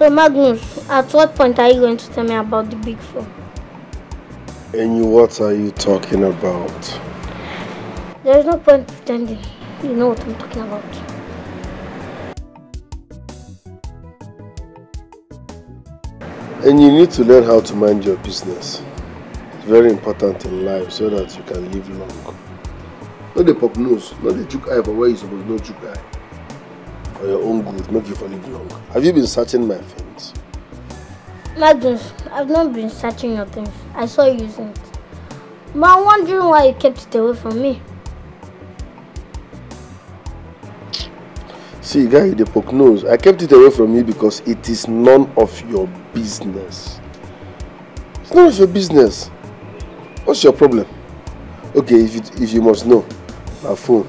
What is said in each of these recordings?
So Magnus, at what point are you going to tell me about the big four? And what are you talking about? There is no point pretending. You know what I'm talking about. And you need to learn how to mind your business. It's very important in life so that you can live long. Not the pop nose, not the juke eye for where you're supposed to know juke eye. For your own good, make you for live long. Have you been searching my things? Magnus, I've not been searching your things. I saw you using it. But I'm wondering why you kept it away from me. See, guy, the poke nose. I kept it away from you because it is none of your business. It's none of your business. What's your problem? Okay, if you must know, my phone,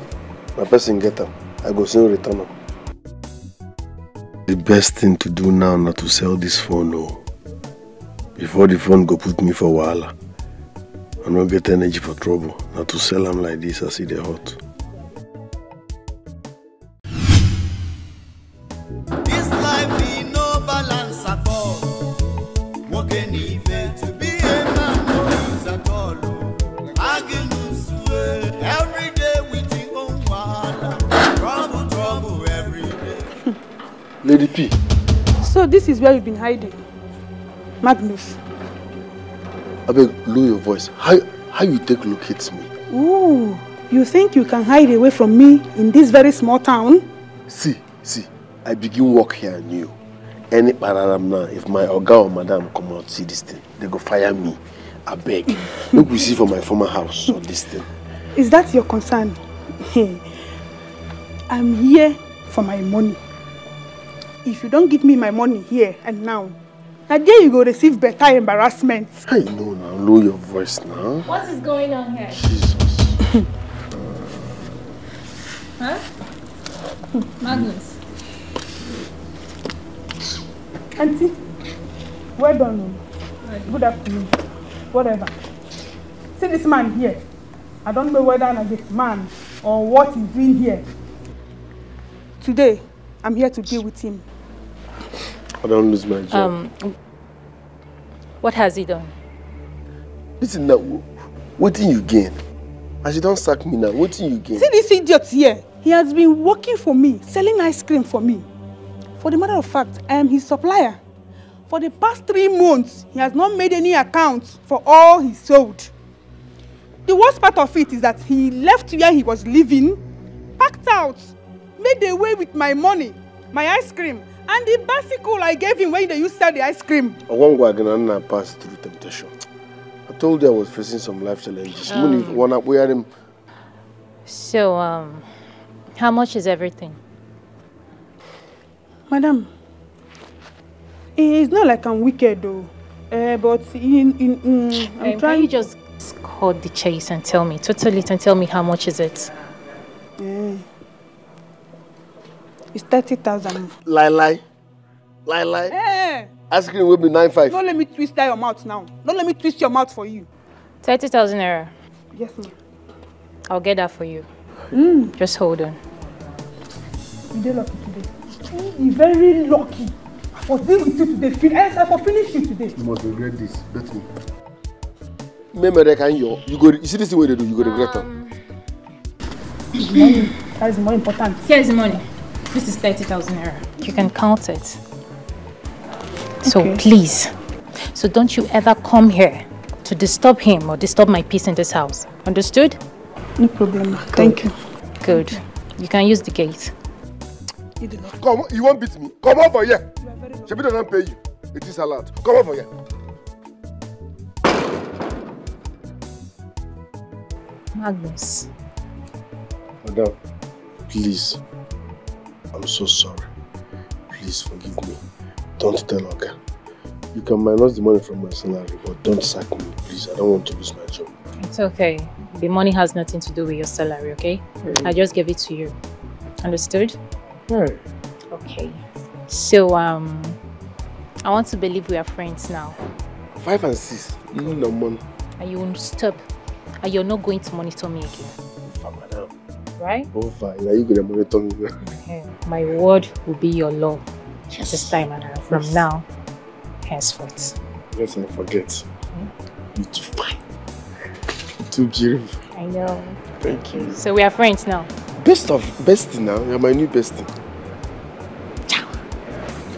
my person get them. I go soon return them. The best thing to do now not to sell this phone, no. Before the phone go put me for wahala. I don't get energy for trouble. Not to sell them like this, I see the hot. This life be no balance at all. Working even to be a man no use at all. Every day we think on wahala. Trouble every day. Lady P. So this is where you've been hiding, Magnus. I beg, lower your voice. How you take locate me? Ooh, you think you can hide away from me in this very small town? See, I begin work here new. Any pararam now, if my oga or madam come out see this thing, they go fire me. I beg. Look, we see for my former house or this thing. Is that your concern? I'm here for my money. If you don't give me my money here and now, that day you go receive better embarrassment. Hey, no, now lower your voice now. What is going on here? Jesus. Huh? Magnus. Auntie, well done. Good afternoon. Whatever. See this man here. I don't know whether I'm this man or what he's doing here. Today, I'm here to deal with him. I don't lose my job. What has he done? Listen now, what do you gain? As you don't sack me now, what do you gain? See this idiot here. He has been working for me, selling ice cream for me. For the matter of fact, I am his supplier. For the past 3 months, he has not made any accounts for all he sold. The worst part of it is that he left where he was living, packed out, made away with my money, my ice cream, and the bicycle I gave him when they used to sell the ice cream. I won't go again and pass through temptation. I told you I was facing some life challenges. So, how much is everything? Madam, it's not like I'm wicked though, but I'm trying. Can you just cut the chase and tell me, total it and tell me how much is it? It's 30,000. Lie. Ice cream will be 9.5. Don't let me twist your mouth now. Don't let me twist your mouth for you. 30,000 naira. Yes, ma'am. I'll get that for you. Just hold on. You're lucky today. You're very lucky. I was dealing with you today. I will finish you today. You must regret this. Bet me. You see this way they do, you go regret them. Money. That is more important. Here's the money. This is 30,000 naira. You can count it. So okay. Please. So don't you ever come here to disturb him or disturb my peace in this house. Understood? No problem. Thank you. Good. You can use the gate. Come, you won't beat me. Come over here. Shebi doesn't pay you. It is allowed. Come over here. Magnus. Madam, please. I'm so sorry. Please forgive me. Don't tell Oga. You can minus the money from my salary, but don't sack me, please. I don't want to lose my job. It's okay. The money has nothing to do with your salary, okay? I just gave it to you. Understood? Right. Okay. So, I want to believe we are friends now. 5 and 6. You need no money. And you won't stop. And you're not going to monitor me again. Madam. Right? Over. Now you going to monitor me. My word will be your law. Yes. This time, Madam, from now, henceforth. Let's not forget. You're too fine. Too beautiful. I know. Thank you. So we are friends now? Bestie now. You're my new bestie. Ciao.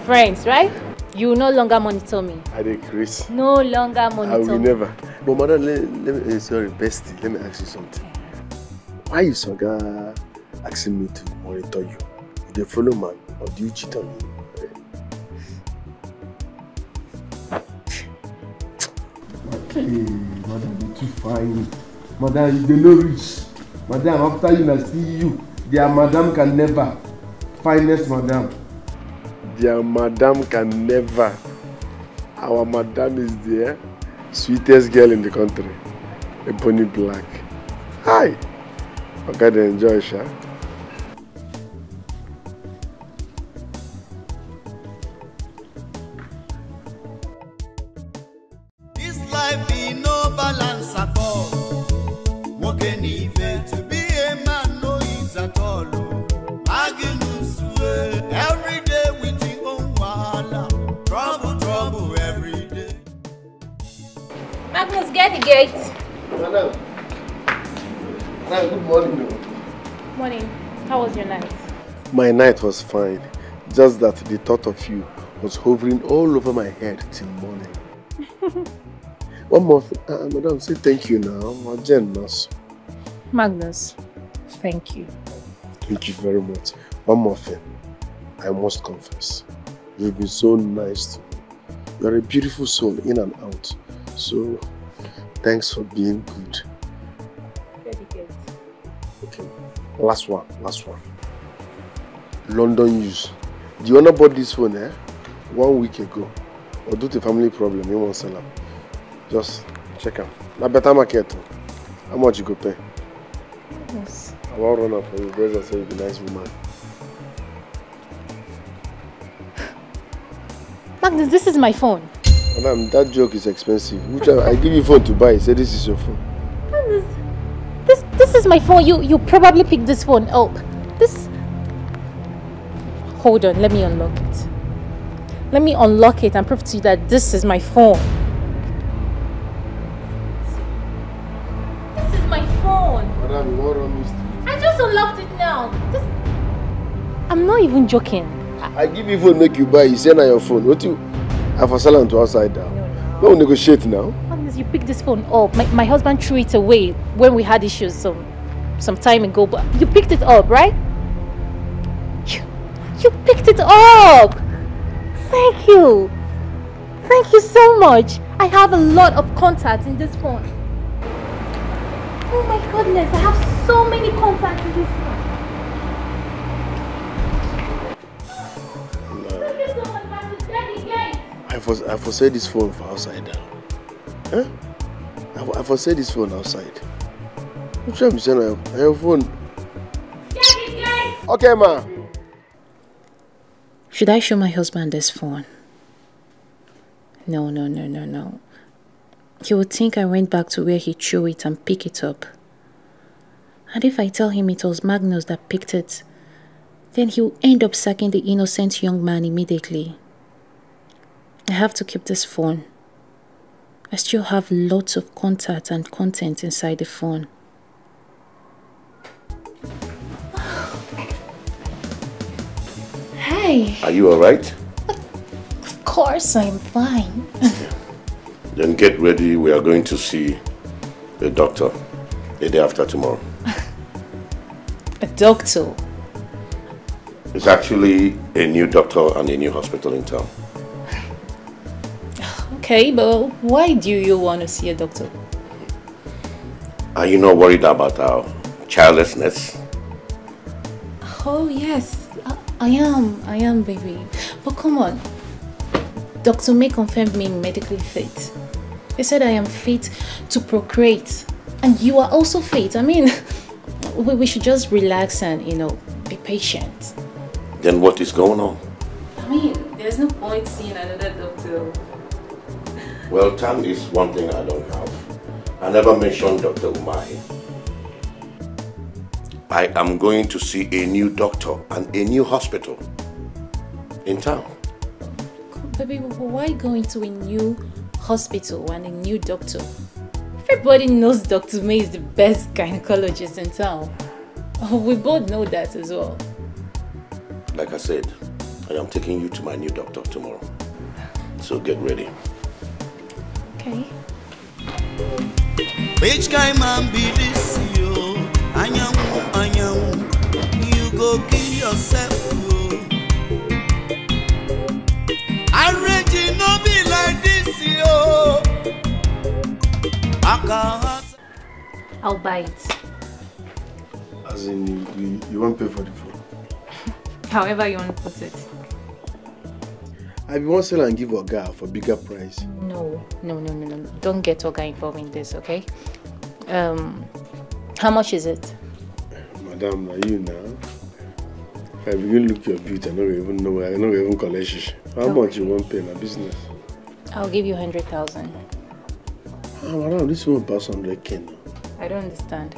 Friends, right? You no longer monitor me. I did Chris. No longer monitor me. I will never. But madam, let me, sorry, bestie, let me ask you something. Why is Soga asking me to monitor you? Do you follow man or do you cheat on me? Okay, madam, you're too fine. Madam, you no rich. Madam, after you I see you, their madam can never. Finest madam. Their madam can never. Our madam is there. Sweetest girl in the country. A bunny black. Hi. Okay, then enjoy, Sha. This life be no balance at all. Working even to be a man no ease at all. Every day with your own wahala. Trouble every day. Magnus, get the gate. Madam. Madam, good morning. Morning. How was your night? My night was fine. Just that the thought of you was hovering all over my head till morning. One more thing. Madam, say thank you now. Magnus, thank you. Thank you very much. One more thing. I must confess. You've been so nice to me. You are a beautiful soul in and out. So, thanks for being good. Okay. Last one. London use. Do you wanna buy this phone 1 week ago? Or due to family problem, you won't sell them. Just check out. Na better market. How much you go pay? Yes. I won't run up for you, brother. Say you're a nice woman. Magnus, this is my phone. Madam, that joke is expensive. Which I give you phone to buy. Say this is your phone. Magnus, this is my phone. You probably picked this phone up. This. Hold on, let me unlock it. Let me unlock it and prove to you that this is my phone. This is my phone. Madam, you won't run me. I just unlocked it now. I'm not even joking. I give you phone, make you buy. You send on your phone. What you? I for sell to outside now. No negotiate now. Magnus, you picked this phone up. My husband threw it away when we had issues some time ago. But you picked it up, right? You picked it up. Thank you. Thank you so much. I have a lot of contacts in this phone. Oh my goodness, I have so many contacts in this phone. I for this phone for outside now. Huh? I for this phone outside. What you saying? I have phone. Okay, ma. Should I show my husband this phone? No. He would think I went back to where he threw it and picked it up. And if I tell him it was Magnus that picked it, then he will end up sacking the innocent young man immediately. I have to keep this phone. I still have lots of contacts and content inside the phone. Hey. Are you alright? Of course I'm fine. Then get ready. We are going to see a doctor the day after tomorrow. A doctor? It's actually a new doctor and a new hospital in town. Okay, but why do you want to see a doctor? Are you not worried about our childlessness? Oh yes, I am baby. But come on, Dr. May confirmed me medically fit. They said I am fit to procreate. And you are also fit. I mean, we should just relax and, be patient. Then what is going on? I mean, there's no point seeing another doctor. Well, time is one thing I don't have. I never mentioned Dr. Umahi. I am going to see a new doctor and a new hospital in town. Baby, why going to a new hospital and a new doctor? Everybody knows Dr. May is the best gynecologist in town. Oh, we both know that as well. Like I said, I am taking you to my new doctor tomorrow. So get ready. Okay. Which kind man be this, yo? Anyamu, you go kill yourself, yo. I ready no be like this, yo. I'll buy it. As in, you won't pay for the phone? However you want to put it. I be one sell and give Oga for bigger price. No. Don't get Oga involved in this, okay? How much is it? Madam, are you now? If I begin look your beauty, I don't even know. I don't even collect shish. How much you won't pay my business? I'll give you 100,000. Ah, madam, this won't pass 100K now. I don't understand.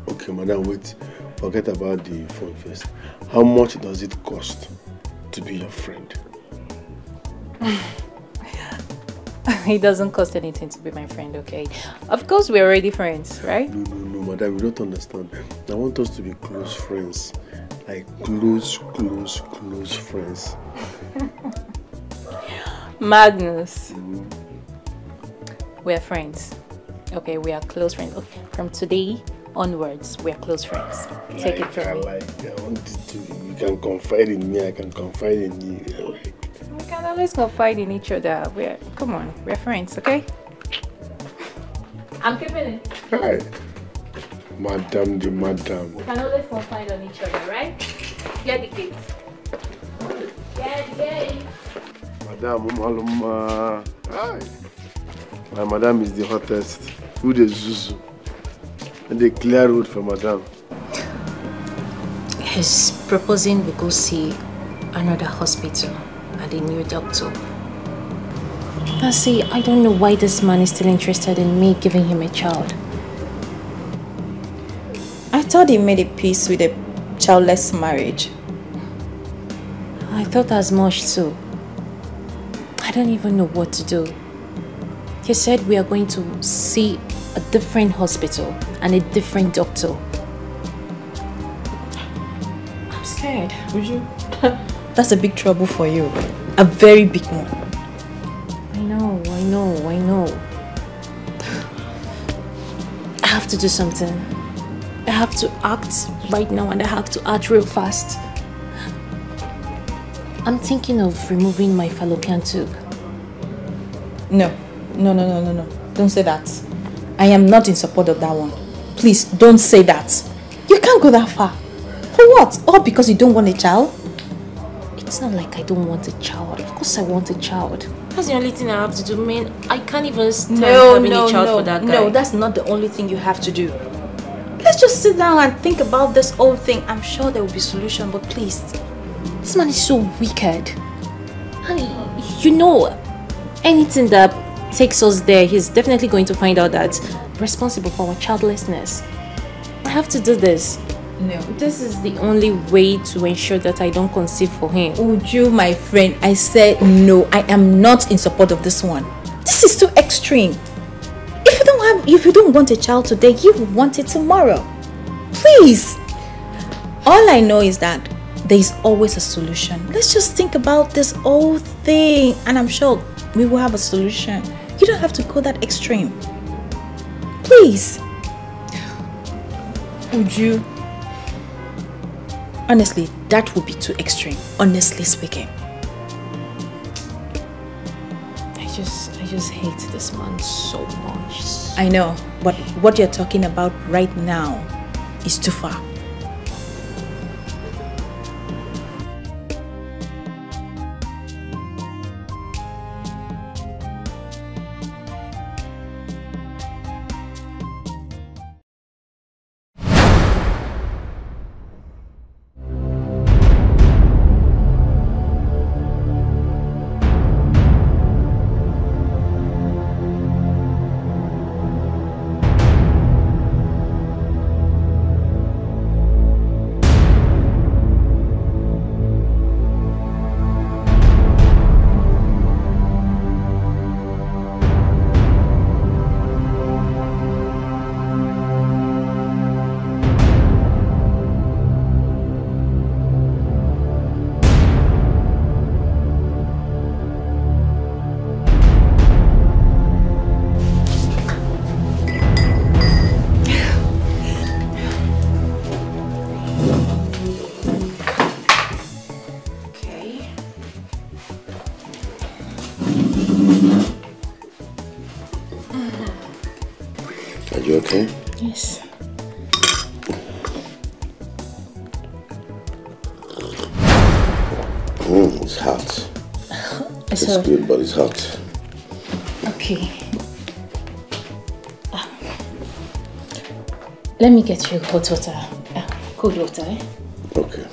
Okay, madam, wait. Forget about the phone first. How much does it cost to be your friend? It doesn't cost anything to be my friend, okay? Of course, we're already friends, right? No, madam, you don't understand. I want us to be close friends. Like close friends. Magnus. We're friends. Okay, we are close friends. Okay. From today onwards, we are close friends. Take it from me. I want you can confide in me, I can confide in you. We can always confide in each other. Come on, we're friends, okay? I'm keeping it. Hi. Madam. We can always confide on each other, right? Get the gate. Get the gate. Madam, hi. My madam is the hottest. Who the Zuzu? And they clear road for madam. He's proposing we go see another hospital and a new doctor. Now see, I don't know why this man is still interested in me giving him a child. I thought he made a peace with a childless marriage. I thought as much too. I don't even know what to do. He said we are going to see a different hospital and a different doctor. I'm scared. Would you? That's a big trouble for you. A very big one. I know. I have to do something. I have to act right now and I have to act real fast. I'm thinking of removing my fallopian tube. No. Don't say that. I am not in support of that one. Please, don't say that. You can't go that far. For what? All because you don't want a child? It's not like I don't want a child. Of course I want a child. That's the only thing I have to do. Man, I can't even stand having a child for that guy. No, that's not the only thing you have to do. Let's just sit down and think about this whole thing. I'm sure there will be a solution, but please. This man is so wicked. And you know, anything that takes us there, he's definitely going to find out that we're responsible for our childlessness. I have to do this. No. This is the only way to ensure that I don't conceive for him. Uju, my friend, I said no. I am not in support of this one. This is too extreme. If you don't want a child today, you will want it tomorrow. Please. All I know is that there is always a solution. Let's just think about this whole thing, and I'm sure we will have a solution. You don't have to go that extreme. Please. Uju. Honestly, that would be too extreme, honestly speaking. I just hate this man so much. I know, but what you're talking about right now is too far. Are you okay? Yes. It's hot. It's good, but it's hot. Okay. Let me get you hot water. Cold water, eh? Okay.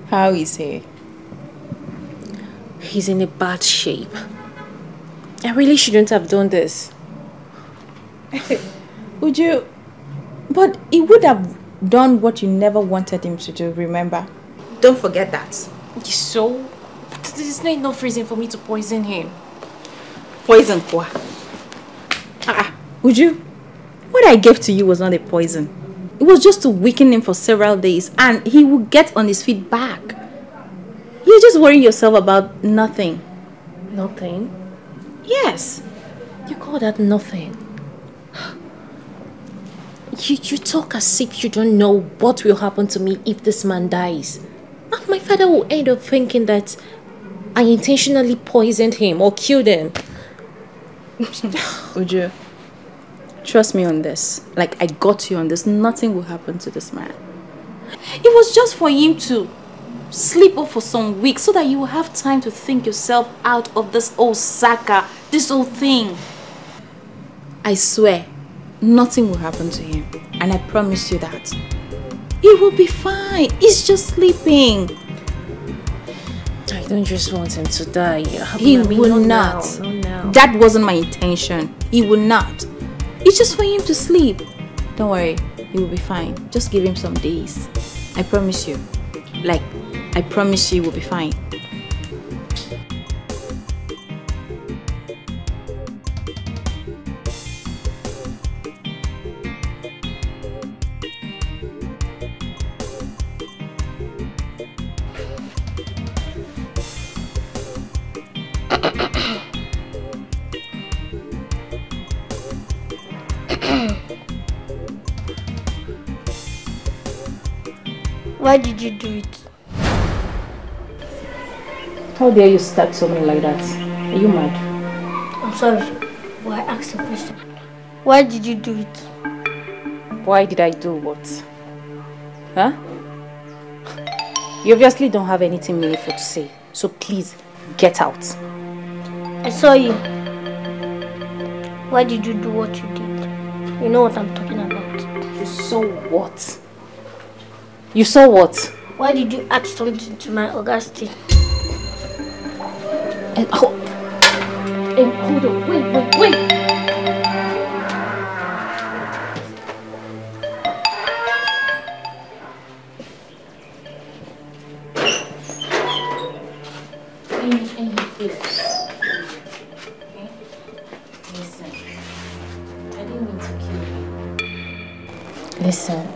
How is he? He's in a bad shape. I really shouldn't have done this. Would you? But he would have done what you never wanted him to do, remember? Don't forget that. So, there's not enough reason for me to poison him. Poison quoi? Would you? What I gave to you was not a poison. It was just to weaken him for several days and he will get on his feet back. You're just worrying yourself about nothing. Nothing? Yes. You call that nothing? You talk as if you don't know what will happen to me if this man dies. My father will end up thinking that I intentionally poisoned him or killed him. Uju, trust me on this. Like, I got you on this. Nothing will happen to this man. It was just for him to sleep off for some weeks so that you will have time to think yourself out of this old saga, this old thing. I swear, nothing will happen to him. And I promise you that. He will be fine. He's just sleeping. I don't just want him to die. He will not. No. That wasn't my intention. He will not. It's just for him to sleep. Don't worry. He will be fine. Just give him some days. I promise you. Like, I promise you he will be fine. Why did you do it? How dare you start something like that? Are you mad? I'm sorry. Why ask a question? Why did you do it? Why did I do what? Huh? You obviously don't have anything meaningful to say. So please, get out. I saw you. Why did you do what you did? You know what I'm talking about. You saw what? You saw what? Why did you add something to my Augustine? Hold on, wait. Listen,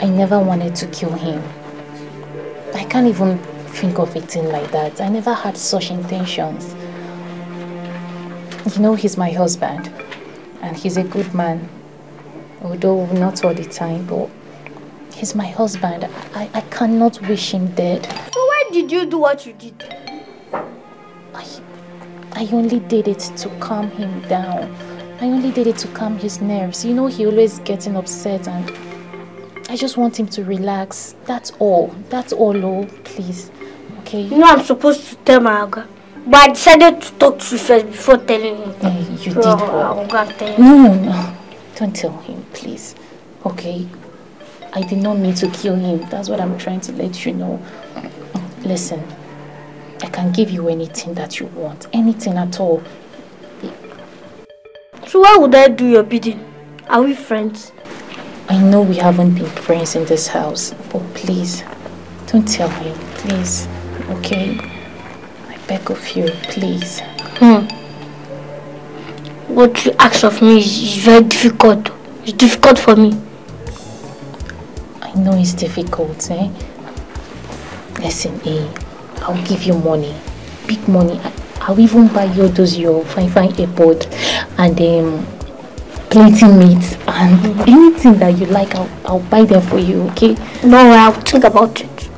I never wanted to kill him. I can't even think of a thing like that. I never had such intentions. You know, he's my husband and he's a good man. Although not all the time, but he's my husband. I cannot wish him dead. So why did you do what you did? I only did it to calm him down. I only did it to calm his nerves. You know, he always getting upset and I just want him to relax. That's all. That's all, oh, please. Okay? You know I'm supposed to tell my Oga. But I decided to talk to you first before telling him. You did well. No. Don't tell him, please. Okay? I did not mean to kill him. That's what I'm trying to let you know. Listen, I can give you anything that you want. Anything at all. So why would I do your bidding? Are we friends? I know we haven't been friends in this house, but please, don't tell him, please. Okay? I beg of you, please. What you ask of me is very difficult. It's difficult for me. I know it's difficult, eh? Listen, I'll give you money. Big money. I'll even buy you your fine airpod and plating meat and anything that you like. I'll buy them for you, okay? No, I'll think about it.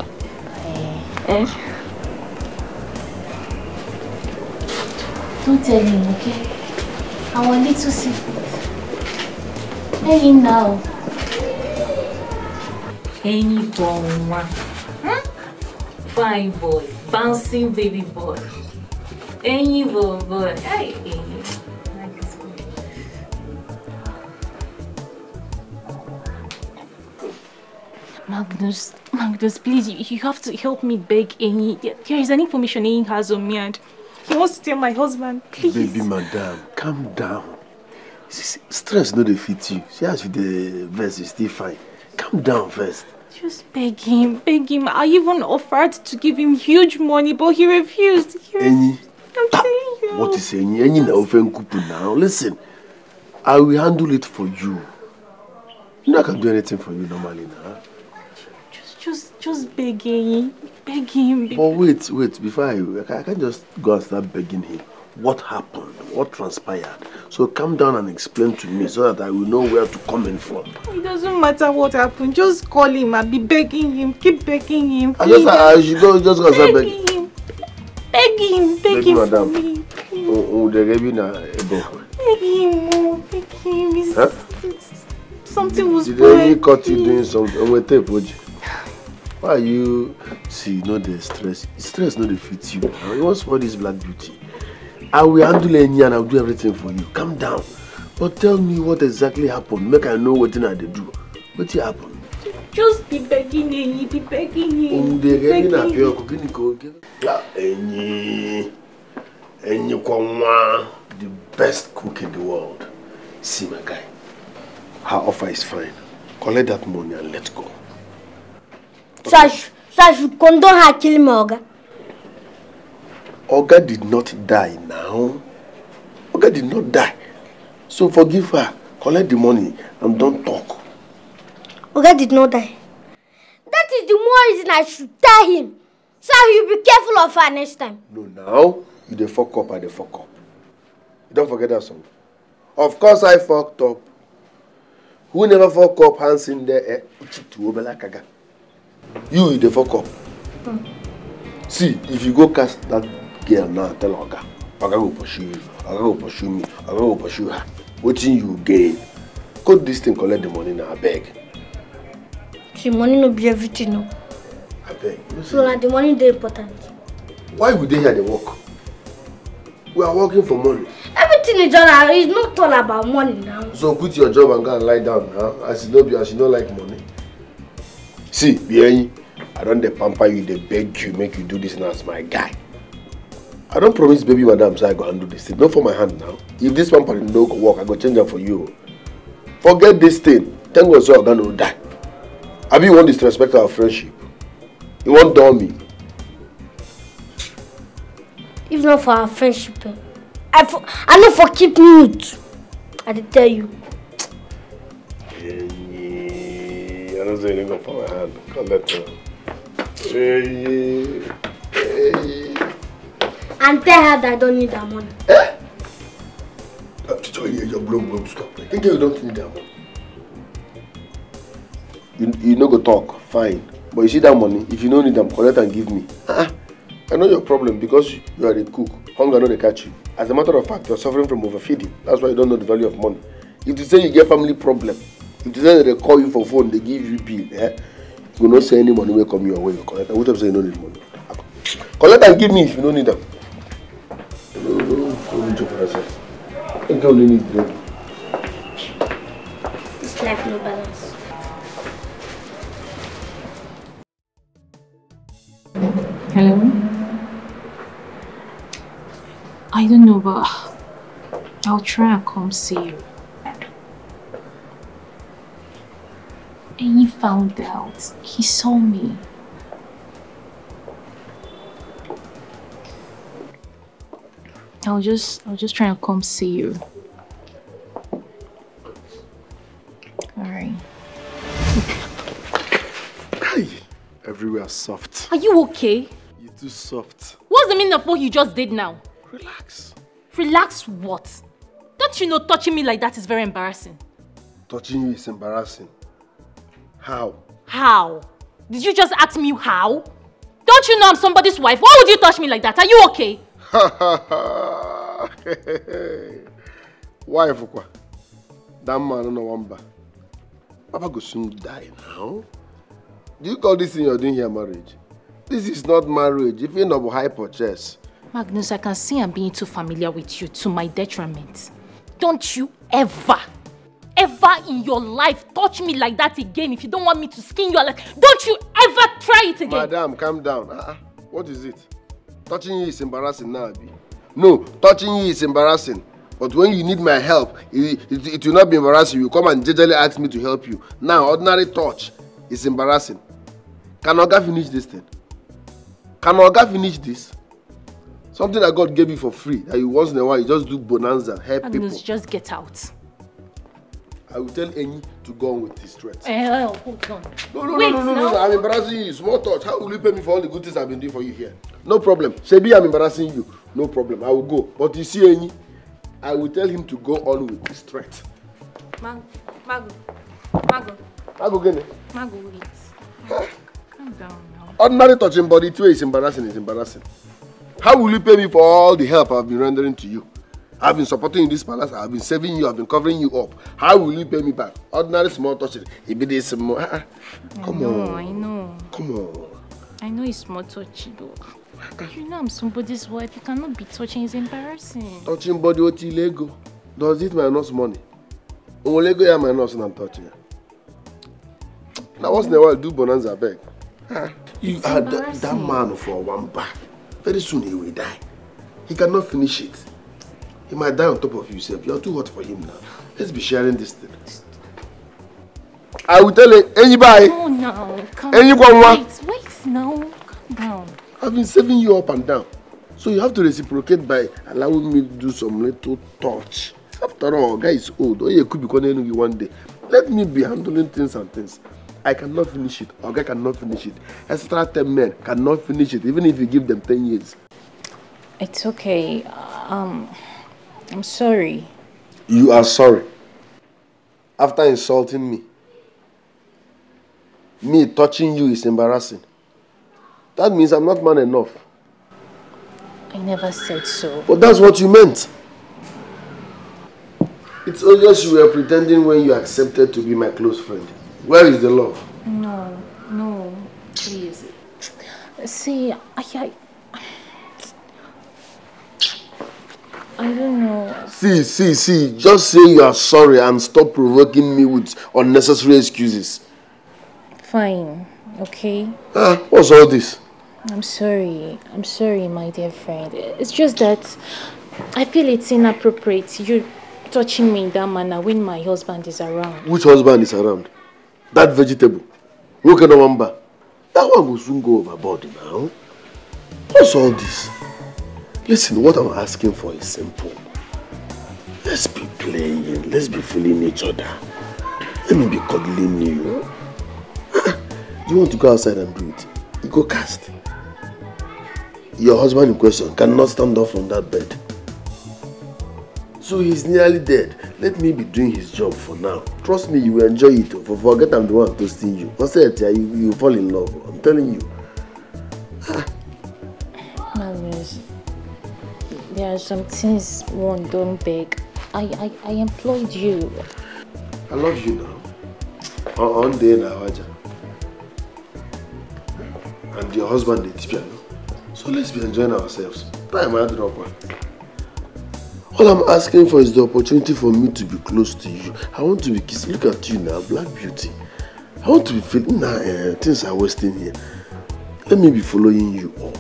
Don't tell him, okay? I want you to see. Hey, now. Any boy, fine boy, bouncing baby boy. Any boy, hey, like this boy. Magnus, please, you have to help me beg Any. There is an information Any has on me and he wants to tell my husband, please. Baby madam, calm down. Stress no defeat you. See as with the verse is still fine. Calm down first. Just beg him. I even offered to give him huge money, but he refused. Any? I'm telling you. What is Any? Any na ofen kupu now. Listen, I will handle it for you. You know I can do anything for you normally now. Just beg him. Beg him. But wait, before I can't just go and start begging him. What happened? What transpired? So calm down and explain to me so that I will know where to come in from. It doesn't matter what happened. Just call him. I'll be begging him. Keep begging him. I should go just go start begging him. Beg him madam. For me. Beg him. Huh? Something was Did they caught you doing something? Why are you... See, you know the stress. Stress not defeat you. You want for this black beauty. I will handle any and I'll do everything for you. Calm down. But tell me what exactly happened. Make I know what I do. What happened? Just be begging him. Be begging him. The best cook in the world. See my guy. Her offer is fine. Collect that money and let's go. So I should condone her killing my Oga. Oga did not die now. Oga did not die. So forgive her. Collect the money and don't talk. Oga did not die. That is the more reason I should tell him. So he'll be careful of her next time. No, now you the fuck up and the fuck up. You don't forget that song. Of course I fucked up. Who never fuck up hands in there? You the fuck up. See, if you go cast that girl now, tell Oga. Oga will pursue you. Oga will pursue me. Oga will pursue her. What thing you gain? Cut this thing, collect the money now, I beg. See, money no be everything, no. I beg. So now the money is important. Why would they hear the work? We are working for money. Everything is done. It's not all about money now. So quit your job and go and lie down now. As you don't like money. See, I don't pamper you, they beg you, make you do this now as my guy. I don't promise baby madam so I go handle this thing. Not for my hand now. If this pampering no go work, I go change it for you. Forget this thing. Thank God so I'm gonna die. I mean, you want disrespect our friendship. You want dummy. If not for our friendship, I know for keep mute. I did tell you. I don't say anything for my hand. Come let her. And tell her that I don't need that money. Eh? Your blow, stop. I think you don't need that money. You no go talk, fine. But you see that money, if you don't need them, collect and give me. I know your problem because you are a cook. Hunger no dey catch you. As a matter of fact, you are suffering from overfeeding. That's why you don't know the value of money. If you say you get family problem, if you say they call you for phone, they give you bill, you will not say any money will come your way. You collect. I would have said you don't need money. Collect and give me if you don't need them. Don't joke for yourself. You only need them. This life no balance. Hello? I don't know, but I'll try and come see you. And he found out. He saw me. I'll just try and come see you. Alright. Hey, everywhere soft. Are you okay? You're too soft. What's the meaning of what you just did now? Relax. Relax what? Don't you know touching me like that is very embarrassing? Touching you is embarrassing. How? How? Did you just ask me how? Don't you know I'm somebody's wife? Why would you touch me like that? Are you okay? Why, Fukwa? That man no wamba. Papa go soon die now. Do you call this thing you're doing here marriage? This is not marriage. If you're not hyper chess. Magnus, I can see I'm being too familiar with you to my detriment. Don't you ever in your life touch me like that again. If you don't want me to skin you, don't you ever try it again. Madam, calm down. What is it? Touching you is embarrassing now, Abi. No, touching you is embarrassing. But when you need my help, it will not be embarrassing. You come and gingerly ask me to help you. Now, ordinary touch is embarrassing. Can Oga finish this thing? Can Oga finish this? Something that God gave you for free, that you once in a while, you just do bonanza, help people. Just get out. I will tell Enyi to go on with his threats. Hold on. No, I'm embarrassing you. Small touch. How will you pay me for all the good things I've been doing for you here? No problem. Shebi, I'm embarrassing you. No problem. I will go. But you see Enyi, I will tell him to go on with his threat. Mago, Gene. wait. Calm down now. Ordinary touching body too is embarrassing. How will you pay me for all the help I've been rendering to you? I've been supporting you in this palace, I've been saving you, I've been covering you up. How will you pay me back? Ordinary small touching. It be this small. Come on. I know. Come on. I know it's small touchy though. You know I'm somebody's wife. You cannot be touching. It's embarrassing. Touching body oti Lego. Does it minus money? Lego ya minus and I'm touching. Now once in a while do bonanza beg. You are that man for one back. Very soon he will die. He cannot finish it. He might die on top of you, yourself. You're too hot for him now. Let's be sharing this thing. I will tell you, anybody. Oh no, come anyone. Wait now. Calm down. I've been saving you up and down. So you have to reciprocate by allowing me to do some little touch. After all, guy is old. Oh, you could be calling you one day. Let me be handling things and things. I cannot finish it. Oga cannot finish it. Extra 10 men cannot finish it, even if you give them 10 years. It's okay. I'm sorry. You are sorry. After insulting me. Me touching you is embarrassing. That means I'm not man enough. I never said so. But that's what you meant. It's obvious you were pretending when you accepted to be my close friend. Where is the love? No, please. See, I don't know. See. Just say you are sorry and stop provoking me with unnecessary excuses. Fine, okay? What's all this? I'm sorry, my dear friend. It's just that I feel it's inappropriate. You touching me in that manner when my husband is around. Which husband is around? That vegetable. That one will soon go overboard now. What's all this? Listen, what I'm asking for is simple. Let's be playing. Let's be feeling each other. Let me be cuddling you. You want to go outside and do it? You go cast. Your husband in question cannot stand up from that bed. So he's nearly dead. Let me be doing his job for now. Trust me, you will enjoy it. Forget I'm the one toasting you. Once you fall in love. I'm telling you. There are some things one don't beg. I employed you. I love you now. On day now, and your husband is piano. So let's be enjoying ourselves. Time I drop one. All I'm asking for is the opportunity for me to be close to you. I want to be kissing. Look at you now, black beauty. I want to be feeling things are wasting here. Let me be following you up.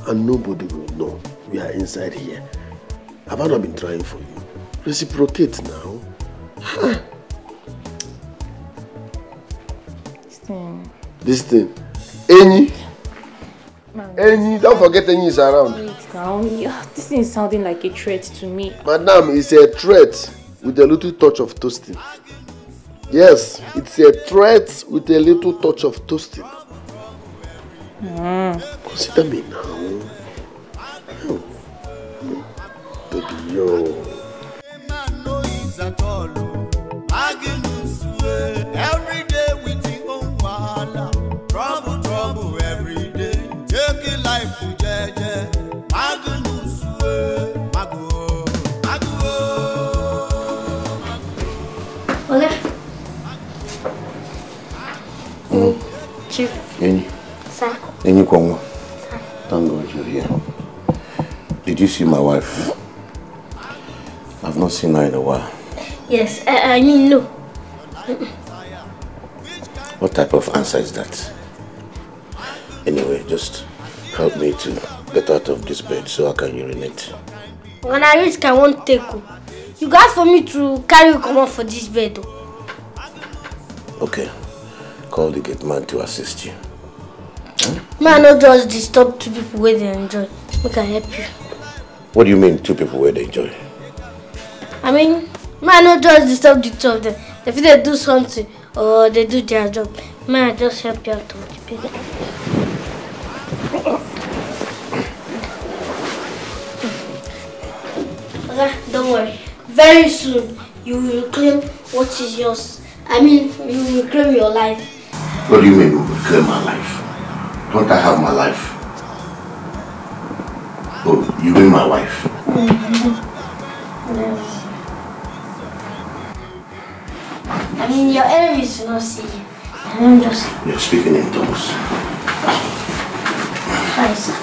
And nobody will know we are inside here. Have I not been trying for you? Reciprocate now. Huh. This thing. Any? Any? Don't forget any is around. Wait now. Yeah, this thing is sounding like a threat to me. Madam, it's a threat with a little touch of toasting. Yes, it's a threat with a little touch of toasting. Consider me now. Baby, yo. Every day with your own wahala. Trouble every day. Take it life to jeje. Okay. Chief. Any? Sir. Any Kongo? Thank God you're here. Did you see my wife? I've not seen her in a while. Yes, I mean no. What type of answer is that? Anyway, just help me to get out of this bed so I can urinate. When I reach, I won't take you. You got for me to carry you come out for this bed. Okay. Call the gate man to assist you. Man, not just disturb two people where they enjoy. We can help you. What do you mean, two people where they enjoy? I mean, man, not just disturb the two of them. If they do something or they do their job, man, just help you out with the people. Okay, don't worry. Very soon, you will reclaim what is yours. I mean, you will reclaim your life. What do you mean, reclaim my life? Don't I have my life? Oh, you mean my wife? Yes. I mean, your enemies will not see you. I'm just... You're speaking in tongues. Sorry, sir.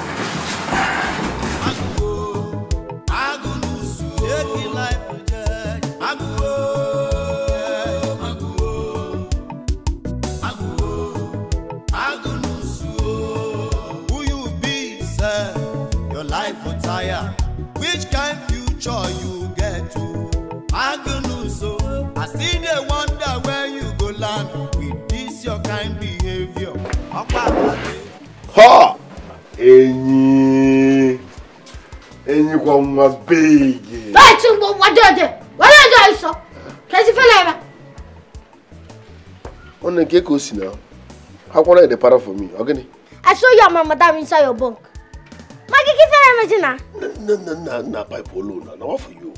Which kind future you get to? Agnuso, I see the wonder where you go land with this your kind behavior. Ha! Any one was big. Right, so what do you do? What do you do, sir? Can you feel it? On the cake now. How can I the para for me? Okay. I saw your mama madam inside your bunk. No, by polo, no, what for you?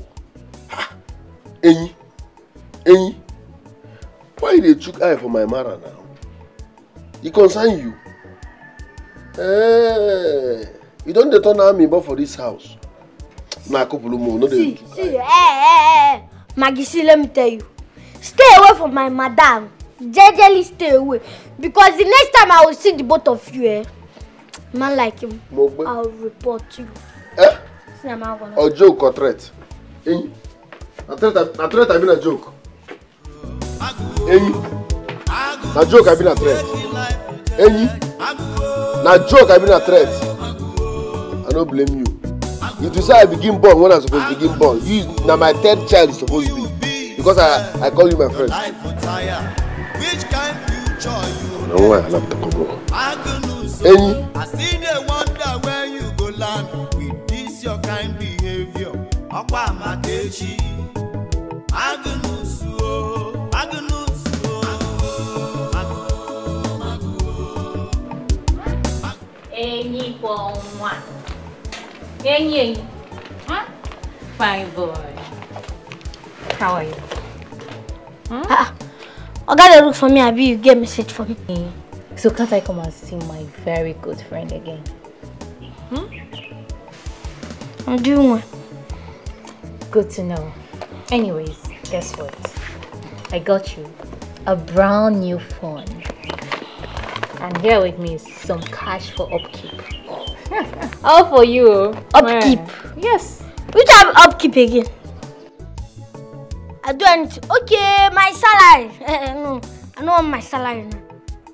Any? Why they took eye for my mara now? It concern you. You don't turn army but for this house. Nah, couple more, no see, Maggie, see, let me tell you. Stay away from my madam. Jejely stay away. Because the next time I will see the both of you, man like him, I'll report you. Or joke or threat? A threat I mean a joke. A joke I mean a threat. Na joke I mean a threat. I don't blame you. If you say I begin born when I'm supposed to begin born, you now my third child is supposed to be. Because I call you my friend. Which kind future you no way I love the couple. I see the wonder where you go land with this your kind behavior. Akwa Makechi. Any one. Any. Huh? Fine boy. How are you? I gotta look for me, Abi, you get a message for me. So can't I come and see my very good friend again? I'm doing well. Good to know. Anyways, guess what? I got you a brand new phone. And here with me is some cash for upkeep. All for you. Upkeep? Yes. Which have upkeep again? I do anything. Okay, my salary. No, I don't want my salary now.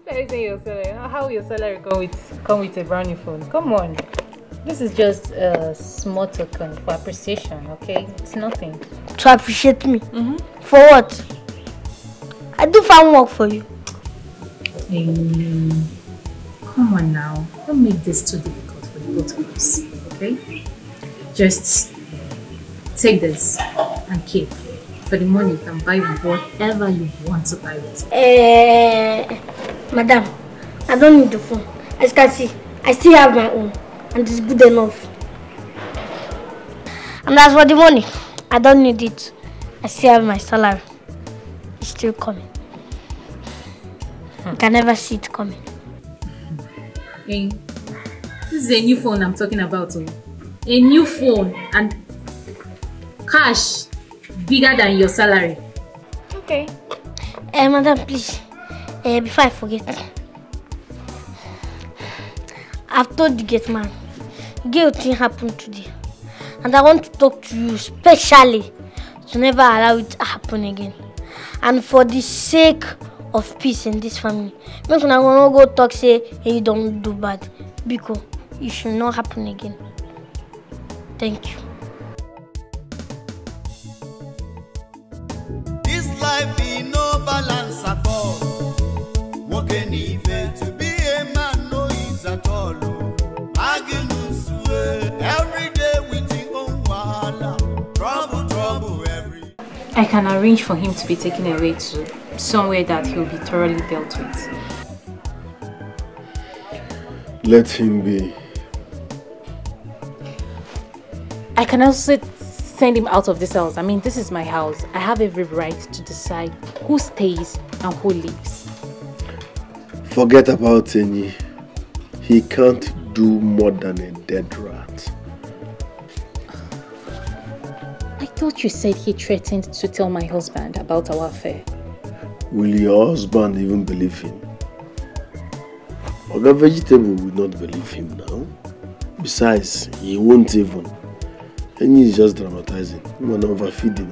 Let me say your salary. How will your salary come with a brand new phone? Come on. This is just a small token for appreciation, okay? It's nothing. To appreciate me? For what? I do farm work for you. Hey, come on now. Don't make this too difficult for the both of us, okay? Just take this and keep. For the money, you can buy whatever you want to buy with. Madam, I don't need the phone. As you can see, I still have my own. And it's good enough. And as for the money, I don't need it. I still have my salary. It's still coming. You can never see it coming. Hey, this is a new phone I'm talking about. A new phone and cash bigger than your salary. Okay. Madam, please. Before I forget, I've told the gate man, gay thing happened today. And I want to talk to you specially to never allow it to happen again. And for the sake of peace in this family, make una go talk say hey, you don't do bad. Because it should not happen again. Thank you. This life in no balance at all. Walking even to be a man no is at all. Every day we think on wahala. Trouble every. I can arrange for him to be taken away to somewhere that he'll be thoroughly dealt with. Let him be. I can also send him out of this house. I mean, this is my house. I have every right to decide who stays and who leaves. Forget about Enyi. He can't do more than a dead rat. I thought you said he threatened to tell my husband about our affair. Will your husband even believe him? Oga Vegetable will not believe him now. Besides, he won't even. Enyi is just dramatizing. Man overfeeding,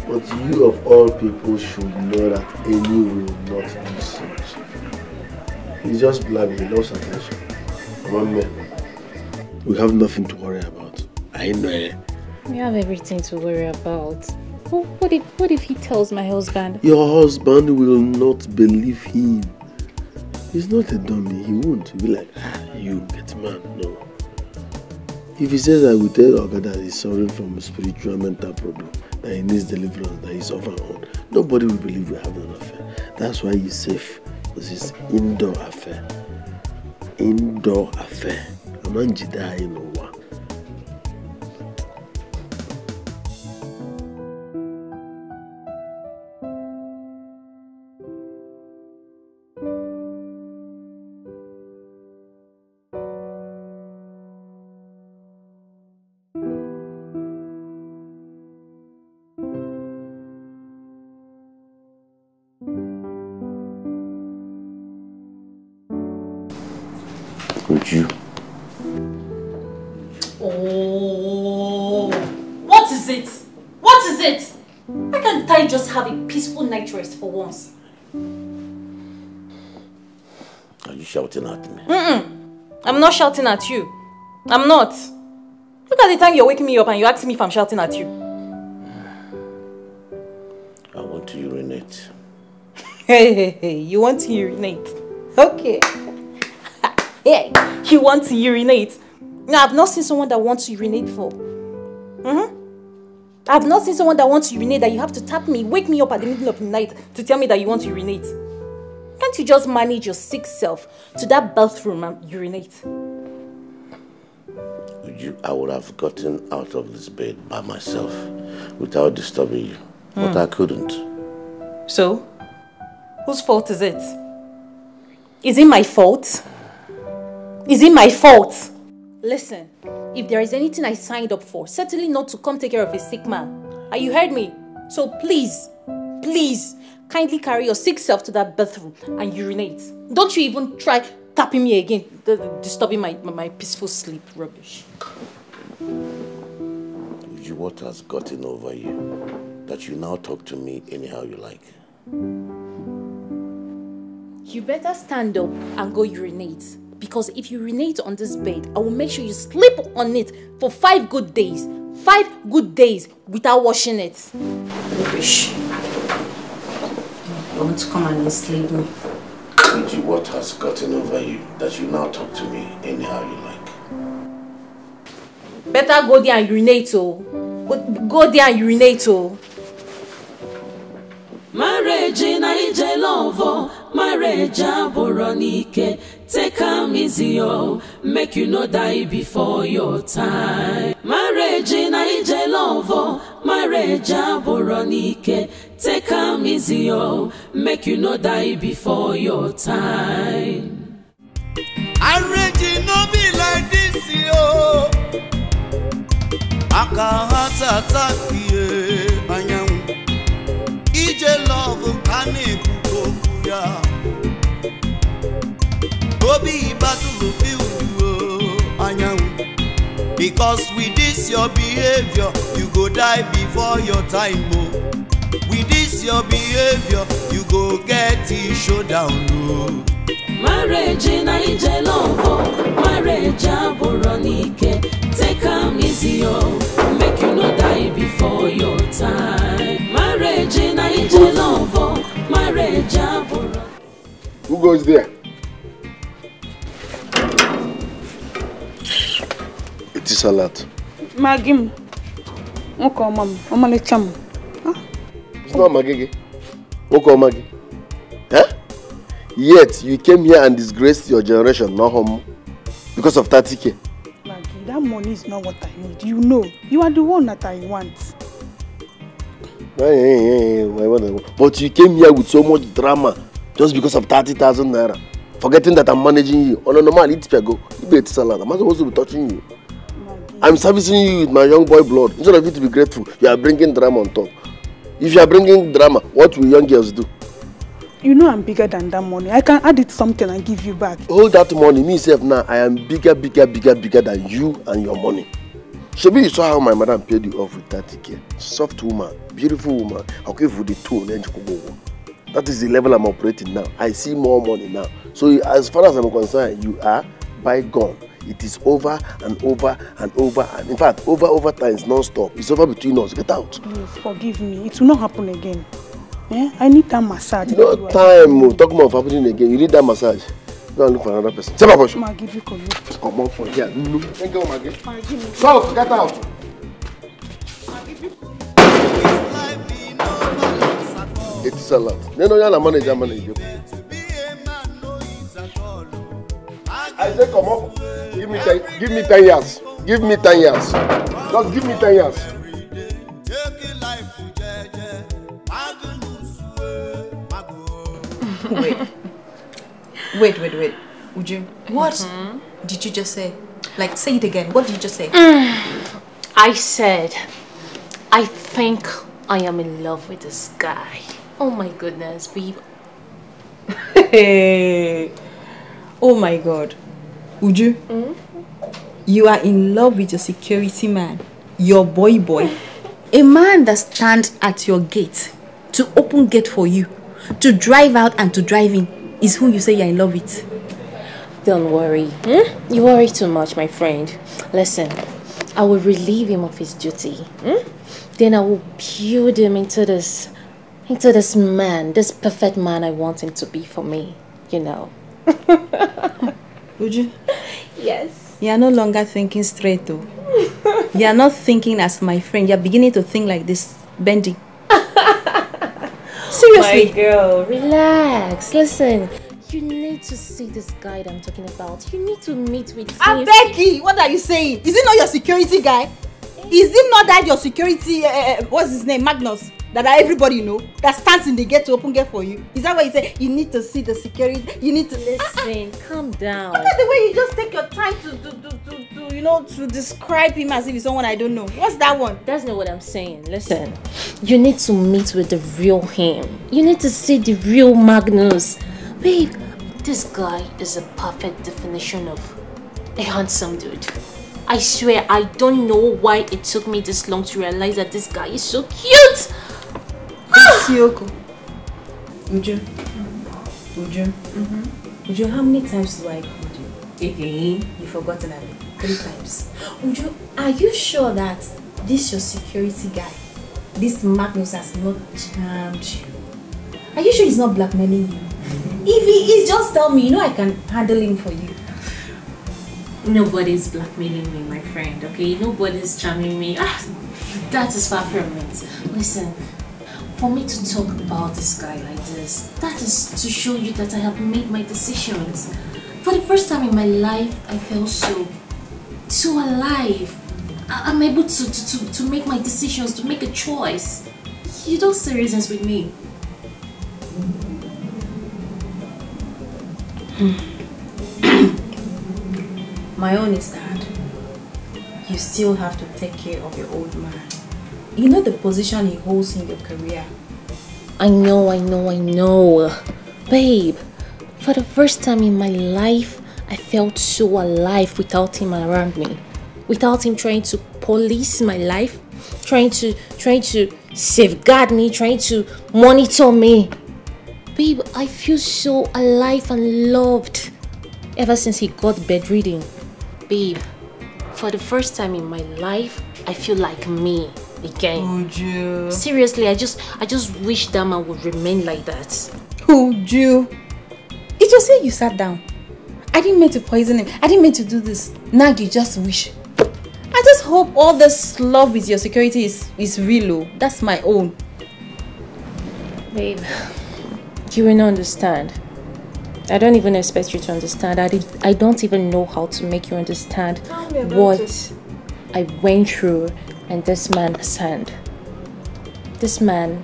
but you of all people should know that Enyi will not do such. He's just blabbing, he loves attention. We have nothing to worry about. I know. We have everything to worry about. What if he tells my husband? Your husband will not believe him. He's not a dummy. He won't. He'll be like, you get man. No. If he says I will tell Oga that he's suffering from a spiritual mental problem, that he needs deliverance, that he's off and on, nobody will believe we have an affair. That's why he's safe. This is indoor affair. Indoor affair. Amanjida in Owa. Would you? Oh, what is it? What is it? Why can't I just have a peaceful night rest for once? Are you shouting at me? I'm not shouting at you. I'm not. Look at the time you're waking me up and you ask me if I'm shouting at you. I want to urinate. Hey, you want to urinate? Okay. Hey, you want to urinate? Now, I've not seen someone that wants to urinate before. I've not seen someone that wants to urinate that you have to tap me, wake me up at the middle of the night to tell me that you want to urinate. Can't you just manage your sick self to that bathroom and urinate? I would have gotten out of this bed by myself without disturbing you, but I couldn't. So, whose fault is it? Is it my fault? Is it my fault? Listen, if there is anything I signed up for, certainly not to come take care of a sick man. You heard me? So please, kindly carry your sick self to that bathroom and urinate. Don't you even try tapping me again, disturbing my peaceful sleep. Rubbish. What has gotten over you that you now talk to me anyhow you like? You better stand up and go urinate. Because if you urinate on this bed, I will make sure you sleep on it for 5 good days. 5 good days without washing it. Rubbish. You want to come and enslave me? What has gotten over you that you now talk to me anyhow you like? Better go there and urinate, oh. Go there and urinate, oh. Marriage in a love, marriage aboronike. Take am easy, oh. Make you no die before your time. Marriage in a love, marriage aboronike. Take am easy, oh. Make you no die before your time. Marriage no be like this, yo. Aka heart attack ye anyam ije love kane kukokuya Obi battle field anyam because with this your behavior you go die before your time oh. With this your behavior you go get it showdown oh. Marriage in a love, marriage aboronike. Take am easy, oh. Make you no die before your time. Marriage in a love, marriage aboronike. Who goes there? It is a lot. Magim. Oko mam. Omale cham. It's not Magigi. Oko Magi. Huh? Yet you came here and disgraced your generation, not home, because of 30K. Maggie, that money is not what I need. You know, you are the one that I want. But you came here with so much drama just because of 30,000 naira, forgetting that I'm managing you. On a normal, it's go. You better salad. I'm not supposed to be touching you. Maggie. I'm servicing you with my young boy blood. Instead of you to be grateful, you are bringing drama on top. If you are bringing drama, what will young girls do? You know I'm bigger than that money. I can add it something and give you back. Hold that money. Me self now, I am bigger than you and your money. Shebi, you saw how my madam paid you off with 30K. Soft woman, beautiful woman. I'll give you the tone. That is the level I'm operating now. I see more money now. So as far as I'm concerned, you are bygone. It is over and over and over. And in fact, over times non-stop. It's over between us. Get out. Please forgive me. It will not happen again. Yeah? I need that massage. No time. Talking about happening again. You need that massage. Go and look for another person. Say my Maggie, you come. Come on for here. No. Thank you, Maggie. So, get out. It is a lot. No, you're a manager. I say, come on. Give me 10 years. Give me 10 years. Just give me 10 years. Wait. Would you? What did you just say? Like, say it again. What did you just say? I said, I think I am in love with this guy. Oh my goodness, babe. Hey. Oh my God. Uju, you are in love with your security man, your boy. A man that stands at your gate to open gate for you, to drive out and to drive in, is who you say you're in love with. Don't worry. You worry too much, my friend. Listen, I will relieve him of his duty. Then I will build him into this man, this perfect man I want him to be for me, you know. Uju? Yes. You are no longer thinking straight though. You are not thinking as my friend. You are beginning to think like this, Bendy. Seriously. My girl, relax. Listen, you need to see this guy that I'm talking about. You need to meet with him. Becky, what are you saying? Is it not your security guy? Is it not that your security, what's his name, Magnus, that everybody know that stands in the gate to open gate for you? Is that why you say you need to see the security? You need to listen. Calm down. Look at the way you just take your time to you know, to describe him as if he's someone I don't know. What's that one? That's not what I'm saying. Listen, you need to meet with the real him. You need to see the real Magnus. Babe, this guy is a perfect definition of a handsome dude. I swear, I don't know why it took me this long to realize that this guy is so cute. Sioko. Uju. Uju. Uju, how many times do I call you? Again? You've forgotten it. 3 times. Uju, are you sure that this your security guy, this Magnus, has not charmed you? Are you sure he's not blackmailing you? If he is, just tell me. You know I can handle him for you. Nobody's blackmailing me, my friend, okay? Nobody's charming me. That is far from it. Listen, for me to talk about this guy like this, that is to show you that I have made my decisions. For the first time in my life, I felt so alive. I'm able to make my decisions, to make a choice. You don't see reasons with me. My own is that you still have to take care of your old man. You know the position he holds in your career. I know. Babe, for the first time in my life, I felt so alive without him around me. Without him trying to police my life, trying to safeguard me, trying to monitor me. Babe, I feel so alive and loved ever since he got bedridden. Babe, for the first time in my life, I feel like me again. Uju. Seriously, I just wish that man would remain like that. Uju. It was say you sat down. I didn't mean to poison him. I didn't mean to do this. Now you just wish. I just hope all this love with your security is real. That's my own. Babe, you will not understand. I don't even expect you to understand. I don't even know how to make you understand what I went through and this man's hand. This man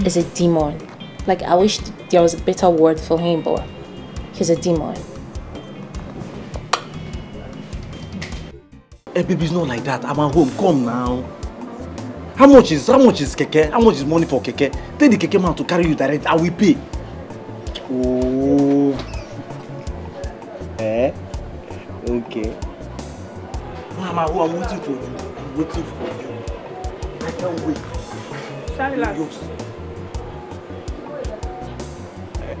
is a demon. Like, I wish there was a better word for him, but he's a demon. Hey, baby, it's not like that. I'm at home. Come now. How much is keke? How much is money for keke? Tell the keke man to carry you direct. I will pay. Oh. Okay. Mama, I'm waiting for you. I'm waiting for you. I can't wait.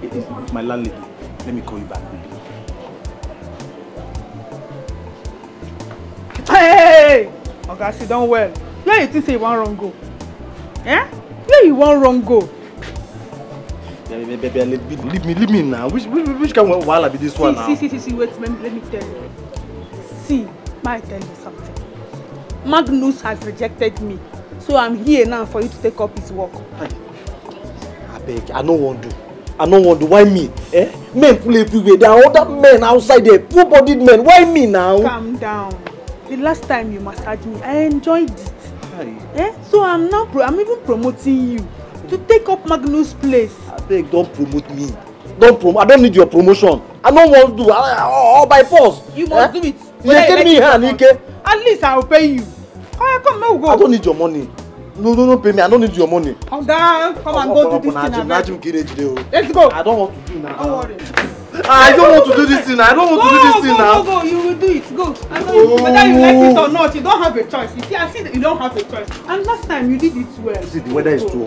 It's my landlady. Let me call you back. Hey! Okay, sit down well. Where you think say you want wrong go? Eh? Where you want wrong go? Baby, leave me now. Which kind of wahala be this one now? See, wait, let me tell you. See, may I tell you something? Magnus has rejected me. So I'm here now for you to take up his work. I beg, I don't want to. Why me? Men pull everywhere. There are other men outside there. Full-bodied men. Why me now? Calm down. The last time you massaged me, I enjoyed it. So I'm even promoting you to take up Magnus' place. I beg, don't promote me. I don't need your promotion. I don't want to do all by force. You must do it. You're telling me here, Nike. At least I'll pay you. Come now, go. I don't need your money. No, pay me. I don't need your money. Come down. Come and go do this thing. Let's go. I don't want to do now. Don't worry. I don't want to do this thing. Go. You will do it. Go. I know whether you like it or not, you don't have a choice. You see, I see that you don't have a choice. And last time you did it well. See, the weather is too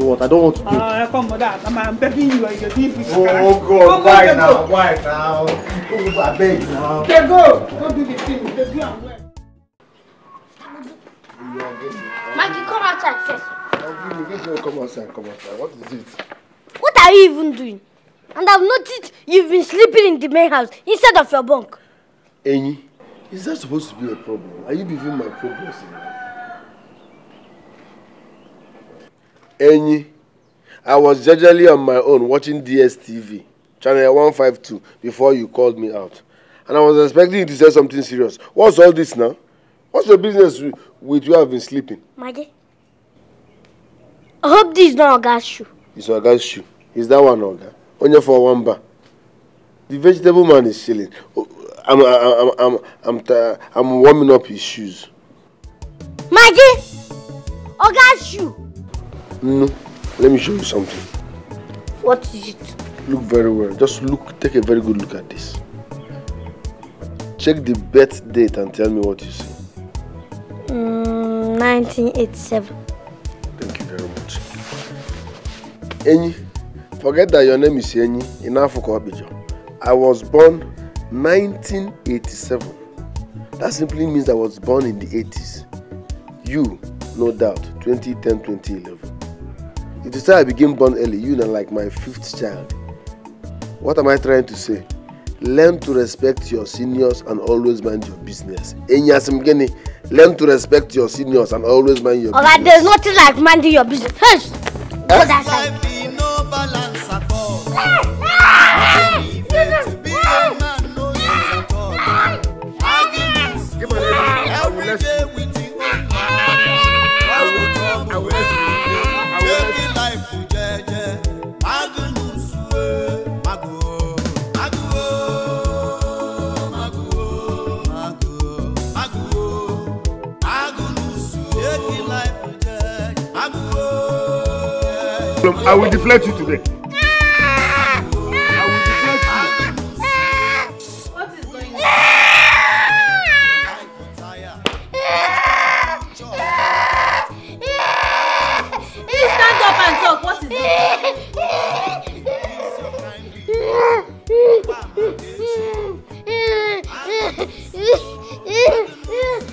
hot. I don't want to do it. Come on, Dad. I'm begging you. You're doing it. Oh God, why now? Oh, I beg now. Okay, go. Go do the thing. Just do it well. Maggie, come outside first. Come outside. What is it? What are you even doing? And I've noticed you've been sleeping in the main house instead of your bunk. Enyi, is that supposed to be a problem? Are you behaving my progress in life? Enyi, I was generally on my own watching DSTV, channel 152, before you called me out. And I was expecting you to say something serious. What's all this now? What's your business with you have been sleeping? Maggie, I hope this is not Oga's shoe. It's Oga's shoe. Is that one Oga? Only for one bar. The vegetable man is chilling. I'm warming up his shoes. Maggie! Oga's shoe! No. Let me show you something. What is it? Look very well. Just look, take a very good look at this. Check the birth date and tell me what you see. 1987. Thank you very much. Enyi, forget that your name is Enyi in Africa. I was born 1987. That simply means I was born in the 80s. You, no doubt, 2010, 2011. If you say I became born early, you are like my 5th child. What am I trying to say? Learn to respect your seniors and always mind your business. Learn to respect your seniors and always mind your business. Alright, there's nothing like minding your business. Hush! Go that side. No balance at all. Every day we think I will deflect you today. What is going on? Please stand up and talk. What is it?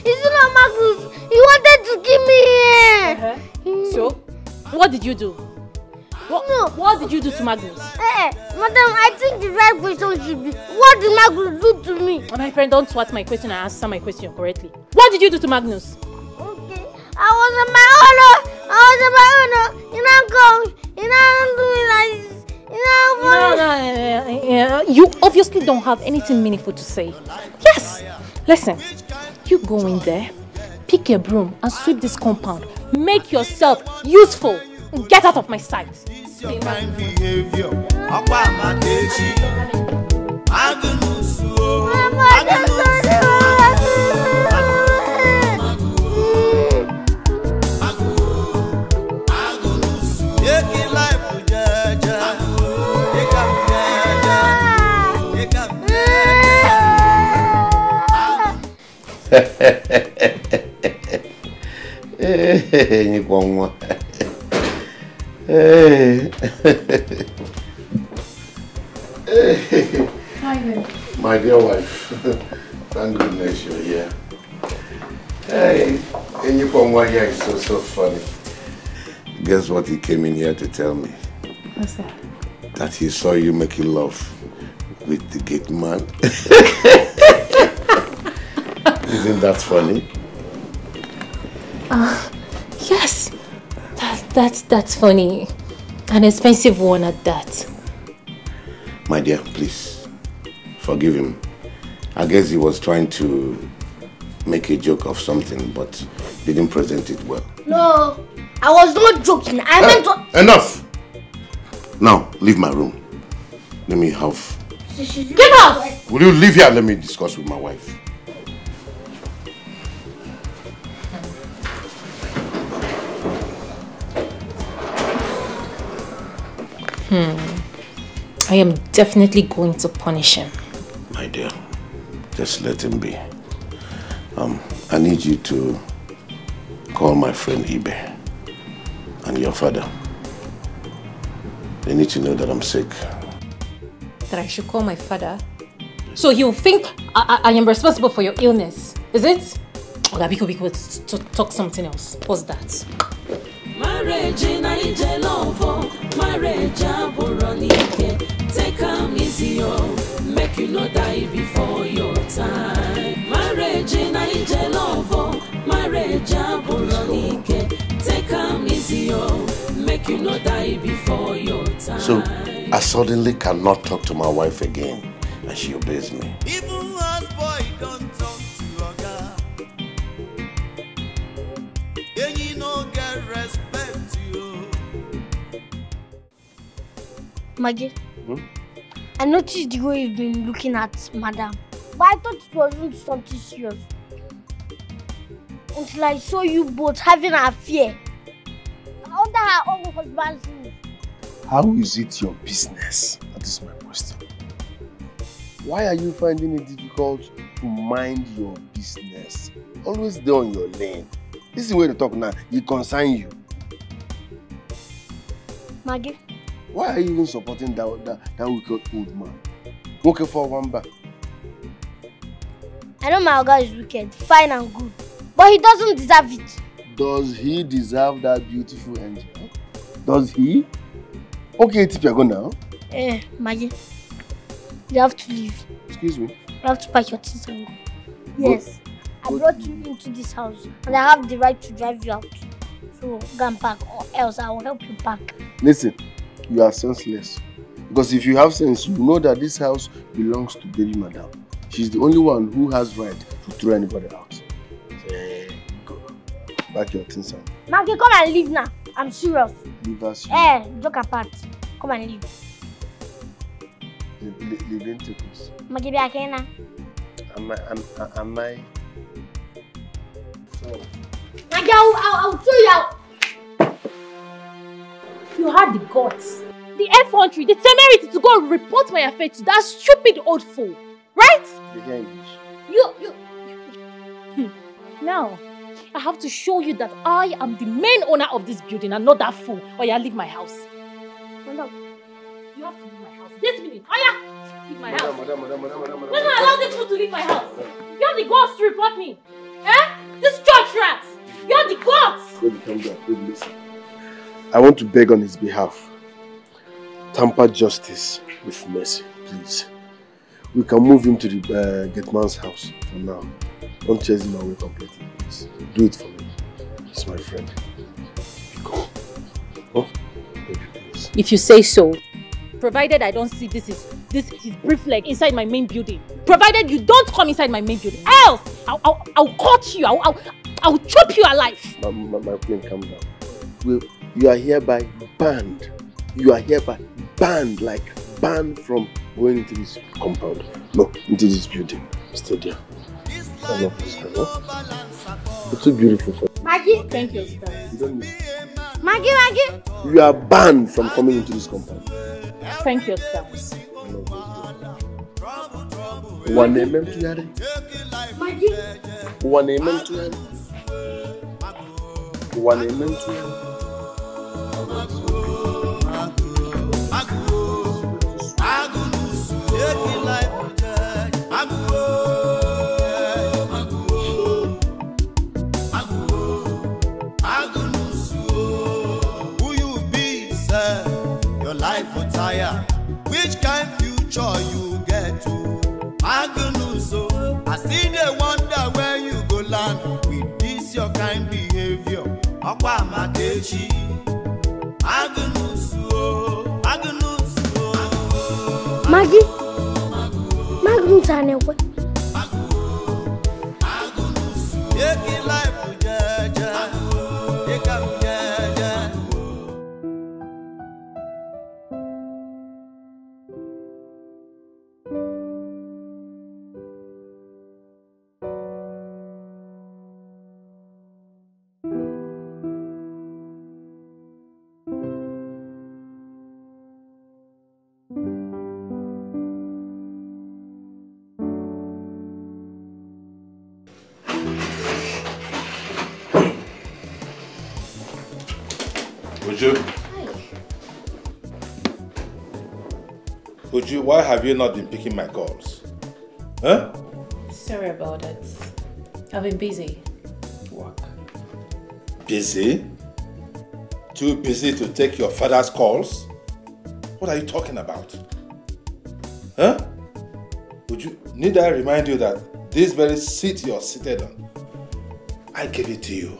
It's not Marcus. He wanted to kill me here. So, what did you do? What did you do to Magnus? Madam, I think the right question should be, what did Magnus do to me? My friend, don't swat my question and answer my question correctly. What did you do to Magnus? Okay, I was on my own. You don't come. You don't do it like this. No. You obviously don't have anything meaningful to say. Yes. Listen, you go in there, pick a broom and sweep this compound. Make yourself useful. Get out of my sight. Your kind behavior. My dear wife, thank goodness you're here. Hey, Enyipongwa here is so funny. Guess what he came in here to tell me? What's that? That he saw you making love with the gate man. Isn't that funny? Yes. That's funny. An expensive one at that. My dear, please, forgive him. I guess he was trying to make a joke of something, but didn't present it well. No, I was not joking. I meant to... Enough! Now, leave my room. Let me have... Get out! Will you leave here and let me discuss with my wife? I am definitely going to punish him. My dear, just let him be. I need you to call my friend Ibe and your father. They need to know that I'm sick. That I should call my father? So he'll think I am responsible for your illness, is it? Biko, talk something else. What's that? Marriage in Inlove, marriage aboronike. Take am easy, make you no die before your time. Marriage in Inlove, marriage aboronike. Take am easy, make you no die before your time. So, I suddenly cannot talk to my wife again, and she obeys me. Even as boy don't talk to Oga. And you no get respect you. Maggie, I noticed the way you've been looking at Madam, but I thought it wasn't something serious. Until I saw you both having an affair under her own husband's roof. How is it your business? That is my question. Why are you finding it difficult to mind your business? Always there on your lane. This is the way to talk now. It concerns you. Maggie, why are you even supporting that wicked old man? Okay for one back. I know my guy is wicked, fine and good, but he doesn't deserve it. Does he deserve that beautiful angel? Does he? Okay, if you're going now. Maggie, you have to leave. Excuse me? You have to pack your things and go. Yes, I brought you into this house and I have the right to drive you out. So go and pack, or else I will help you pack. Listen, you are senseless. Because if you have sense, you know that this house belongs to baby Madam. She's the only one who has right to throw anybody out. Say, go. Pack your things and Maggie, come and leave now. I'm serious. leave us. Joke apart. Come and leave. Leave in tickles. Maggie, be okay now. Am I? So. Maggie, I'll throw you out. You had the guts, the effrontery, the temerity to go and report my affair to that stupid old fool, right? They hear English. Now, I have to show you that I am the main owner of this building and not that fool, or you leave my house. No. You have to leave my house. This minute. Oh yeah, leave my house. Madam. No, allow this fool to leave my house. You have the guts to report me. This church rat. You have the guts. Baby, calm down. Baby, listen. I want to beg on his behalf. Tamper justice with mercy, please. We can move him to the Gateman's house for now. Don't chase him away completely, please. Do it for me. He's my friend. Go. Oh, baby, please. If you say so. Provided I don't see this is his brief leg inside my main building. Provided you don't come inside my main building. Else, I'll cut you. I'll chop you alive. My friend, calm down. You are hereby banned. You are hereby banned, like banned from going into this compound. No, into this building. Stay there. I love this girl. It's so beautiful for you. Maggie. Thank you, sir. You don't need. Maggie. You are banned from coming into this compound. Thank you, sir. One name to yare. Maggie. One name to yare. One name to yare. Which kind future you get to? Agnuso, I see they wonder where you go land with this your kind behavior. Akwa Makechi, Agnuso. Maggie, Magnu's anyway. Taking life with Jaja, take up Jaja. Uju, why have you not been picking my calls? Huh? Sorry about it. I've been busy. Work. Busy? Too busy to take your father's calls? What are you talking about? Huh? Need I remind you that this very seat you're seated on, I gave it to you.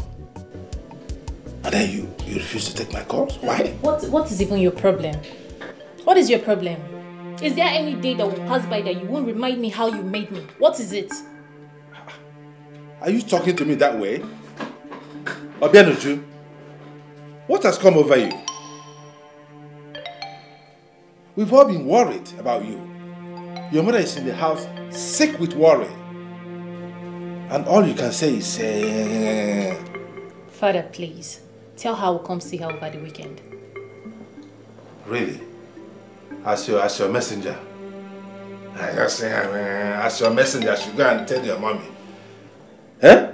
And then you refuse to take my calls? Why? What is even your problem? What is your problem? Is there any day that will pass by that you won't remind me how you made me? What is it? Are you talking to me that way? Obianuju, what has come over you? We've all been worried about you. Your mother is in the house, sick with worry. And all you can say is... Father, please. Tell her we'll come see her over the weekend. Really? As your messenger? As your messenger, I should go and tell your mommy. Eh?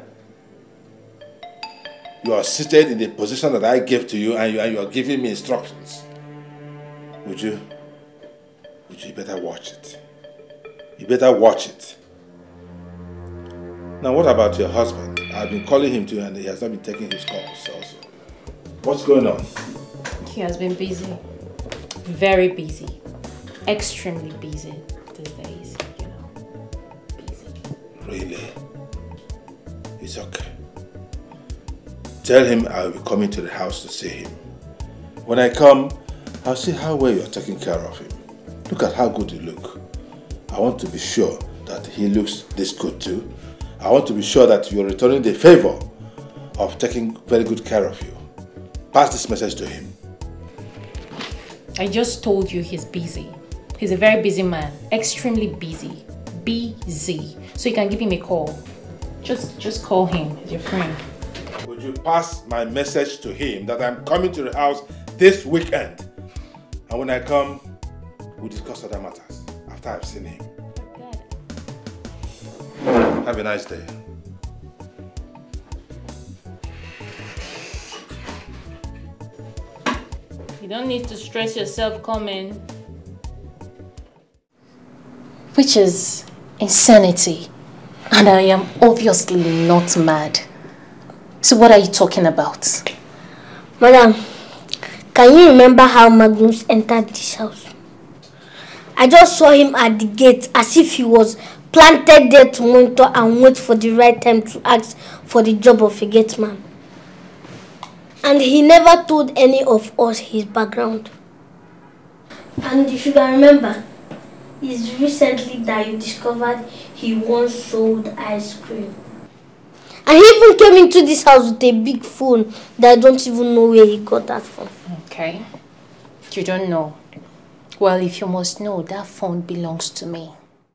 You are seated in the position that I gave to you and you are giving me instructions. Would you better watch it. You better watch it. Now what about your husband? I've been calling him too and he has not been taking his calls also. What's going on? He has been busy. Very busy. Extremely busy these days, you know. Busy. Really? It's okay. Tell him I'll be coming to the house to see him. When I come, I'll see how well you're taking care of him. Look at how good you look. I want to be sure that he looks this good too. I want to be sure that you're returning the favor of taking very good care of you. Pass this message to him. I just told you he's busy. He's a very busy man. Extremely busy. Busy. So you can give him a call. Just call him. He's your friend. Would you pass my message to him that I'm coming to the house this weekend? And when I come, we'll discuss other matters after I've seen him. Have a nice day. You don't need to stress yourself coming. Which is insanity. And I am obviously not mad. So what are you talking about? Madam, can you remember how Magnus entered this house? I just saw him at the gate as if he was planted there to monitor and wait for the right time to ask for the job of a gate man. And he never told any of us his background. And if you can remember, it's recently that you discovered he once sold ice cream. And he even came into this house with a big phone that I don't even know where he got that from. Okay. You don't know. Well, if you must know, that phone belongs to me.